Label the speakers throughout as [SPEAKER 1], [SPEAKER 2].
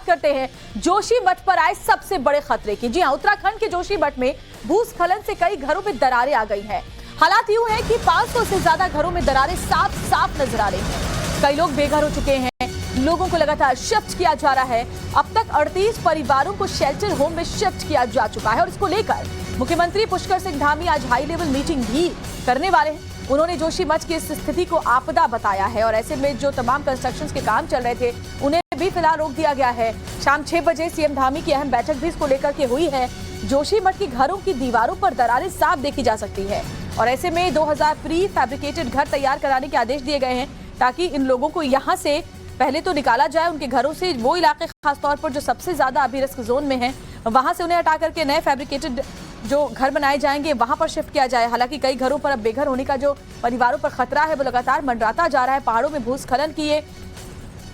[SPEAKER 1] करते हैं जोशीमठ पर आए सबसे बड़े खतरे की। जी हां, उत्तराखंड के जोशीमठ में भूस्खलन से कई घरों में दरारें आ गई हैं। हालात यूं है कि 500 से ज्यादा घरों में दरारें साफ नजर आ रही हैं। कई लोग बेघर हो चुके हैं, लोगों को लगातार शिफ्ट किया जा रहा है। अब तक 38 परिवारों को शेल्टर होम में शिफ्ट किया जा चुका है और इसको लेकर मुख्यमंत्री पुष्कर सिंह धामी आज हाई लेवल मीटिंग भी करने वाले हैं। उन्होंने जोशीमठ की इस स्थिति को आपदा बताया है और ऐसे में जो तमाम कंस्ट्रक्शंस के काम चल रहे थे उन्हें भी फिलहाल रोक दिया गया है। शाम 6 बजे सीएम धामी की अहम बैठक भी इसको लेकर के हुई है। जोशीमठ की घरों की दीवारों पर दरारें साफ देखी जा सकती है और ऐसे में 2000 प्री फैब्रिकेटेड घर तैयार कराने के आदेश दिए गए हैं ताकि इन लोगों को यहाँ से पहले तो निकाला जाए उनके घरों से। वो इलाके खासतौर पर जो सबसे ज्यादा अभी रिस्क जोन में है वहां से उन्हें हटा करके नए फैब्रिकेटेड जो घर बनाए जाएंगे वहां पर शिफ्ट किया जाए। हालांकि कई घरों पर अब बेघर होने का जो परिवारों पर खतरा है वो लगातार मंडराता जा रहा है। पहाड़ों में भूस्खलन की ये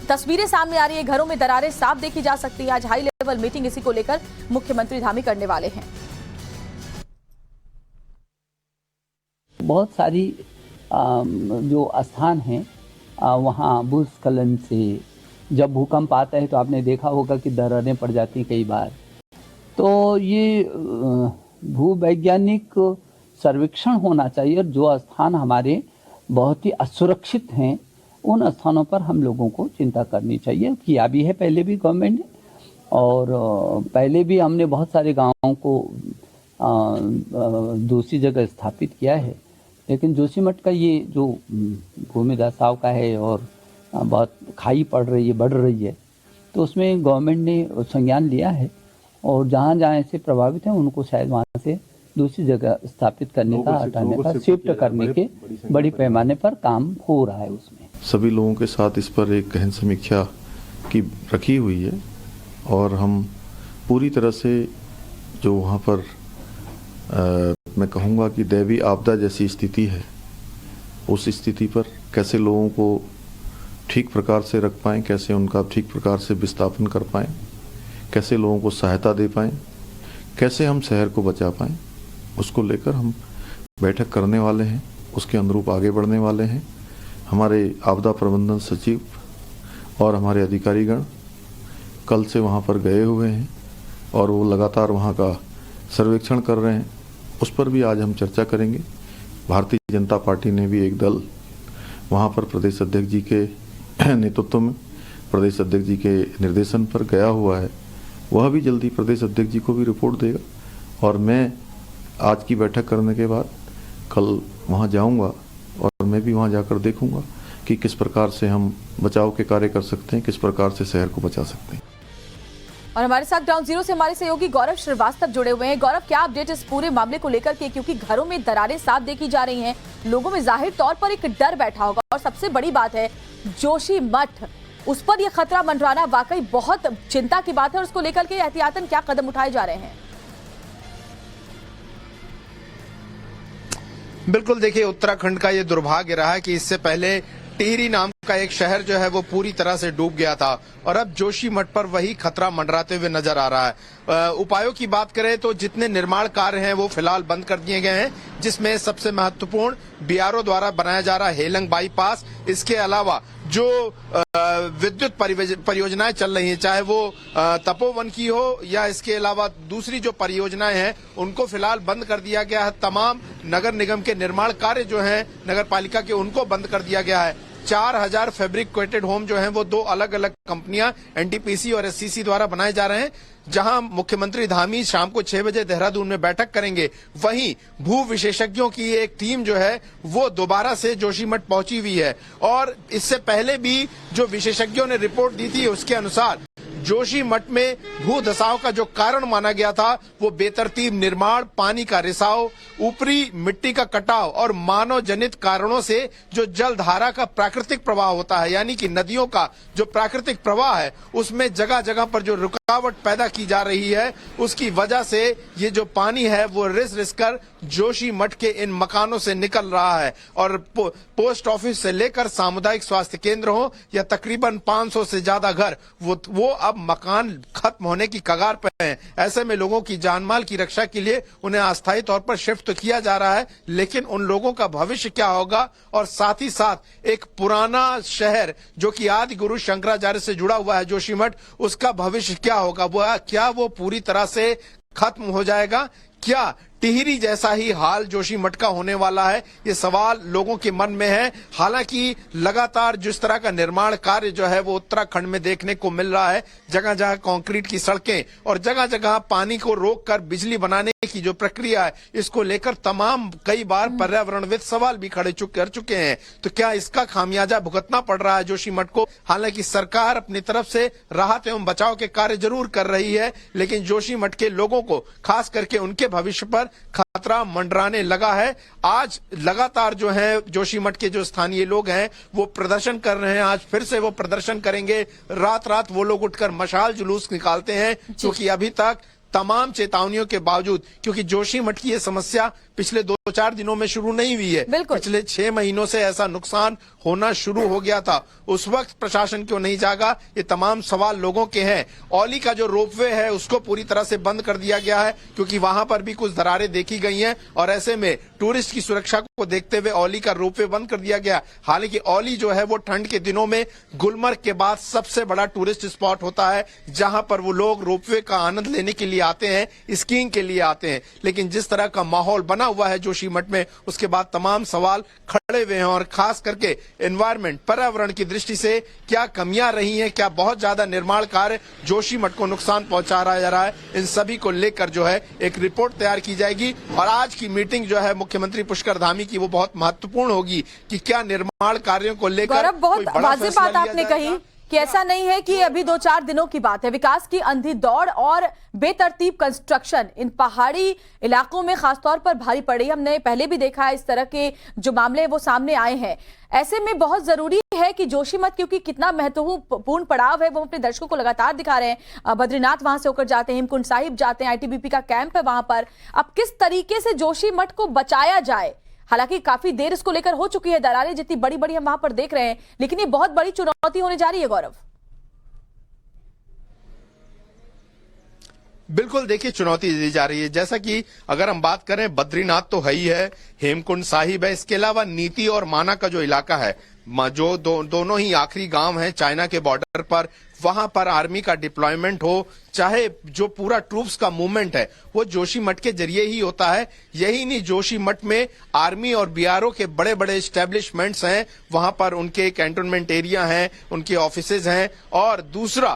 [SPEAKER 1] तस्वीरें सामने आ रही है, घरों में दरारें साफ देखी जा सकती है। आज हाई लेवल मीटिंग इसी को लेकर मुख्यमंत्री धामी करने वाले हैं।
[SPEAKER 2] बहुत सारी जो स्थान हैं वहाँ भूस्खलन से जब भूकंप आता है तो आपने देखा होगा कि दरारें पड़ जाती हैं कई बार। तो ये भूवैज्ञानिक सर्वेक्षण होना चाहिए और जो स्थान हमारे बहुत ही असुरक्षित हैं उन स्थानों पर हम लोगों को चिंता करनी चाहिए। किया भी है पहले भी गवर्नमेंट ने और पहले भी हमने बहुत सारे गांवों को दूसरी जगह स्थापित किया है। लेकिन जोशीमठ का ये जो भूमि धसाव का है और बहुत खाई पड़ रही है, बढ़ रही है, तो उसमें गवर्नमेंट ने संज्ञान लिया है और जहाँ जहाँ ऐसे प्रभावित हैं उनको शायद वहाँ से दूसरी जगह स्थापित करने का, हटाने का, शिफ्ट करने के बड़ी पैमाने पर काम हो रहा है। उसमें
[SPEAKER 3] सभी लोगों के साथ इस पर एक गहन समीक्षा की रखी हुई है और हम पूरी तरह से जो वहाँ पर मैं कहूँगा कि दैवीय आपदा जैसी स्थिति है उस स्थिति पर कैसे लोगों को ठीक प्रकार से रख पाएँ, कैसे उनका ठीक प्रकार से विस्थापन कर पाएँ, कैसे लोगों को सहायता दे पाएँ, कैसे हम शहर को बचा पाएँ, उसको लेकर हम बैठक करने वाले हैं, उसके अनुरूप आगे बढ़ने वाले हैं। हमारे आपदा प्रबंधन सचिव और हमारे अधिकारीगण कल से वहाँ पर गए हुए हैं और वो लगातार वहाँ का सर्वेक्षण कर रहे हैं। उस पर भी आज हम चर्चा करेंगे। भारतीय जनता पार्टी ने भी एक दल वहाँ पर प्रदेश अध्यक्ष जी के नेतृत्व में, प्रदेश अध्यक्ष जी के निर्देशन पर गया हुआ है। वह भी जल्दी प्रदेश अध्यक्ष जी को भी रिपोर्ट देगा और मैं आज की बैठक करने के बाद कल वहाँ जाऊँगा और मैं भी वहाँ जाकर देखूँगा कि किस प्रकार से हम बचाव के कार्य कर सकते हैं, किस प्रकार से शहर को बचा सकते हैं।
[SPEAKER 1] और हमारे साथ ग्राउंड जीरो से हमारे सहयोगी गौरव श्रीवास्तव जुड़े हुए हैं। गौरव, क्या अपडेट इस पूरे मामले को लेकर के, क्योंकि घरों में दरारें साफ देखी जा रही हैं, लोगों में जाहिर तौर पर एक डर बैठा होगा और सबसे बड़ी बात है जोशीमठ, उस पर यह खतरा मंडराना वाकई बहुत चिंता की बात है और उसको लेकर के एहतियातन क्या कदम उठाए जा रहे हैं?
[SPEAKER 4] बिल्कुल, देखिए उत्तराखंड का ये दुर्भाग्य रहा कि इससे पहले टिहरी नाम का एक शहर जो है वो पूरी तरह से डूब गया था और अब जोशीमठ पर वही खतरा मंडराते हुए नजर आ रहा है। उपायों की बात करें तो जितने निर्माण कार्य हैं वो फिलहाल बंद कर दिए गए हैं, जिसमें सबसे महत्वपूर्ण बीआरओ द्वारा बनाया जा रहा हेलंग बाईपास, इसके अलावा जो विद्युत परियोजनाएं चल रही हैं, चाहे वो तपोवन की हो या इसके अलावा दूसरी जो परियोजनाएं हैं, उनको फिलहाल बंद कर दिया गया है। तमाम नगर निगम के निर्माण कार्य जो हैं नगर पालिका के, उनको बंद कर दिया गया है। 4000 फैब्रिकेटेड होम जो हैं वो 2 अलग अलग कंपनियां एनटीपीसी और एससीसी द्वारा बनाए जा रहे हैं, जहां मुख्यमंत्री धामी शाम को 6 बजे देहरादून में बैठक करेंगे। वहीं भू विशेषज्ञों की एक टीम जो है वो दोबारा से जोशीमठ पहुंची हुई है और इससे पहले भी जो विशेषज्ञों ने रिपोर्ट दी थी उसके अनुसार जोशीमठ में भू धसाव का जो कारण माना गया था वो बेतरतीब निर्माण, पानी का रिसाव, ऊपरी मिट्टी का कटाव और मानव जनित कारणों से जो जलधारा का प्राकृतिक प्रवाह होता है, यानी कि नदियों का जो प्राकृतिक प्रवाह है उसमें जगह जगह पर जो रुकावट पैदा की जा रही है, उसकी वजह से ये जो पानी है वो रिस रिस कर जोशीमठ के इन मकानों से निकल रहा है और पोस्ट ऑफिस से लेकर सामुदायिक स्वास्थ्य केंद्र हो या तकरीबन 500 से ज्यादा घर वो अब अब मकान खत्म होने की कगार पर हैं। ऐसे में लोगों की जानमाल की रक्षा के लिए उन्हें अस्थायी तौर पर शिफ्ट तो किया जा रहा है, लेकिन उन लोगों का भविष्य क्या होगा, और साथ ही साथ एक पुराना शहर जो कि आदि गुरु शंकराचार्य से जुड़ा हुआ है जोशीमठ, उसका भविष्य क्या होगा? क्या वो पूरी तरह से खत्म हो जाएगा? क्या टिहरी जैसा ही हाल जोशीमठ का होने वाला है? ये सवाल लोगों के मन में है। हालांकि लगातार जिस तरह का निर्माण कार्य जो है वो उत्तराखंड में देखने को मिल रहा है, जगह जगह कंक्रीट की सड़कें और जगह जगह पानी को रोककर बिजली बनाने की जो प्रक्रिया है, इसको लेकर तमाम कई बार पर्यावरणविद सवाल भी खड़े कर चुके हैं। तो क्या इसका खामियाजा भुगतना पड़ रहा है जोशीमठ को? हालांकि सरकार अपनी तरफ से राहत एवं बचाव के कार्य जरूर कर रही है, लेकिन जोशीमठ के लोगों को, खास करके उनके भविष्य पर खतरा मंडराने लगा है। आज लगातार जो है जोशीमठ के जो स्थानीय लोग हैं वो प्रदर्शन कर रहे हैं। आज फिर से वो प्रदर्शन करेंगे। रात रात वो लोग उठकर मशाल जुलूस निकालते हैं, क्योंकि अभी तक तमाम चेतावनियों के बावजूद, क्योंकि जोशीमठ की ये समस्या पिछले 2-4 दिनों में शुरू नहीं हुई है, पिछले 6 महीनों से ऐसा नुकसान होना शुरू हो गया था। उस वक्त प्रशासन क्यों नहीं जागा? ये तमाम सवाल लोगों के हैं। औली का जो रोपवे है उसको पूरी तरह से बंद कर दिया गया है, क्योंकि वहां पर भी कुछ दरारें देखी गई हैं, और ऐसे में टूरिस्ट की सुरक्षा को देखते हुए औली का रोपवे बंद कर दिया गया। हालांकि औली जो है वो ठंड के दिनों में गुलमर्ग के बाद सबसे बड़ा टूरिस्ट स्पॉट होता है, जहां पर वो लोग रोपवे का आनंद लेने के लिए आते हैं, स्कीइंग के लिए आते हैं। लेकिन जिस तरह का माहौल बना हुआ है जोशीमठ में, उसके बाद तमाम सवाल खड़े हुए हैं, और खास करके एनवायरमेंट, पर्यावरण की दृष्टि से क्या कमियां रही हैं, क्या बहुत ज्यादा निर्माण कार्य जोशीमठ को नुकसान पहुंचा जा रहा है, इन सभी को लेकर जो है एक रिपोर्ट तैयार की जाएगी। और आज की मीटिंग जो है मुख्यमंत्री पुष्कर धामी की, वो बहुत महत्वपूर्ण होगी कि क्या निर्माण कार्यों को लेकर
[SPEAKER 1] बहुत वाजिब बात आपने कही कि ऐसा नहीं है कि अभी 2-4 दिनों की बात है। विकास की अंधी दौड़ और बेतरतीब कंस्ट्रक्शन इन पहाड़ी इलाकों में खासतौर पर भारी पड़ी। हमने पहले भी देखा है इस तरह के जो मामले वो सामने आए हैं। ऐसे में बहुत जरूरी है कि जोशीमठ, क्योंकि कितना महत्वपूर्ण पड़ाव है, वो अपने दर्शकों को लगातार दिखा रहे हैं। बद्रीनाथ वहां से होकर जाते हैं, हेमकुंड साहिब जाते हैं, आईटीबीपी का कैंप है वहां पर। अब किस तरीके से जोशीमठ को बचाया जाए? हालांकि काफी देर इसको लेकर हो चुकी है, दरारें जितनी बड़ी बड़ी हम वहां पर देख रहे हैं, लेकिन ये बहुत बड़ी चुनौती होने जा रही है। गौरव,
[SPEAKER 4] बिल्कुल, देखिए चुनौती दी जा रही है। जैसा कि अगर हम बात करें, बद्रीनाथ तो है ही है, हेमकुंड साहिब है, इसके अलावा नीति और माना का जो इलाका है, जो दोनों ही आखिरी गांव हैं चाइना के बॉर्डर पर, वहां पर आर्मी का डिप्लॉयमेंट हो, चाहे जो पूरा ट्रूप्स का मूवमेंट है वो जोशीमठ के जरिए ही होता है। यही नहीं, जोशीमठ में आर्मी और बीआरओ के बड़े बड़े एस्टेब्लिशमेंट्स हैं, वहां पर उनके कैंटोनमेंट एरिया हैं, उनके ऑफिसेज हैं। और दूसरा,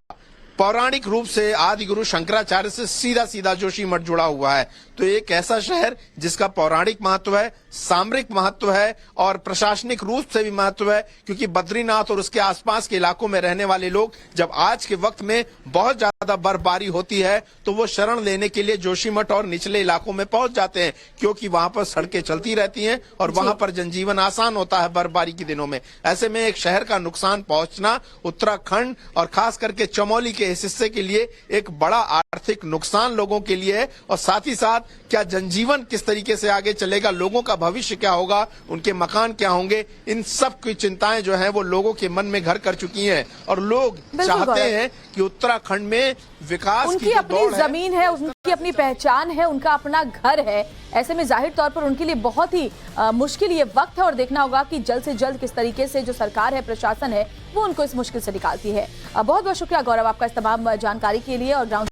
[SPEAKER 4] पौराणिक रूप से आदि गुरु शंकराचार्य से सीधा सीधा जोशीमठ जुड़ा हुआ है। तो एक ऐसा शहर जिसका पौराणिक महत्व है, सामरिक महत्व है और प्रशासनिक रूप से भी महत्व है, क्योंकि बद्रीनाथ और उसके आसपास के इलाकों में रहने वाले लोग जब आज के वक्त में बहुत ज्यादा बर्फबारी होती है तो वो शरण लेने के लिए जोशीमठ और निचले इलाकों में पहुंच जाते हैं, क्योंकि वहां पर सड़कें चलती रहती हैं और वहां पर जनजीवन आसान होता है बर्फबारी के दिनों में। ऐसे में एक शहर का नुकसान पहुंचना उत्तराखंड और खास करके चमोली के इस हिस्से के लिए एक बड़ा आर्थिक नुकसान लोगों के लिए है। और साथ ही साथ क्या जनजीवन किस तरीके से आगे चलेगा, लोगों का भविष्य क्या होगा, उनके मकान क्या होंगे, इन सब की चिंताएं जो हैं वो लोगों के मन में घर कर चुकी हैं। और लोग चाहते हैं कि उत्तराखंड में विकास
[SPEAKER 1] उनकी अपनी जमीन है, उनकी अपनी पहचान है, उनका अपना घर है। ऐसे में जाहिर तौर पर उनके लिए बहुत ही मुश्किल ये वक्त है, और देखना होगा कि जल्द से जल्द किस तरीके से जो सरकार है, प्रशासन है, वो उनको इस मुश्किल से निकालती है। बहुत बहुत शुक्रिया गौरव आपका इस तमाम जानकारी के लिए। और ग्राउंड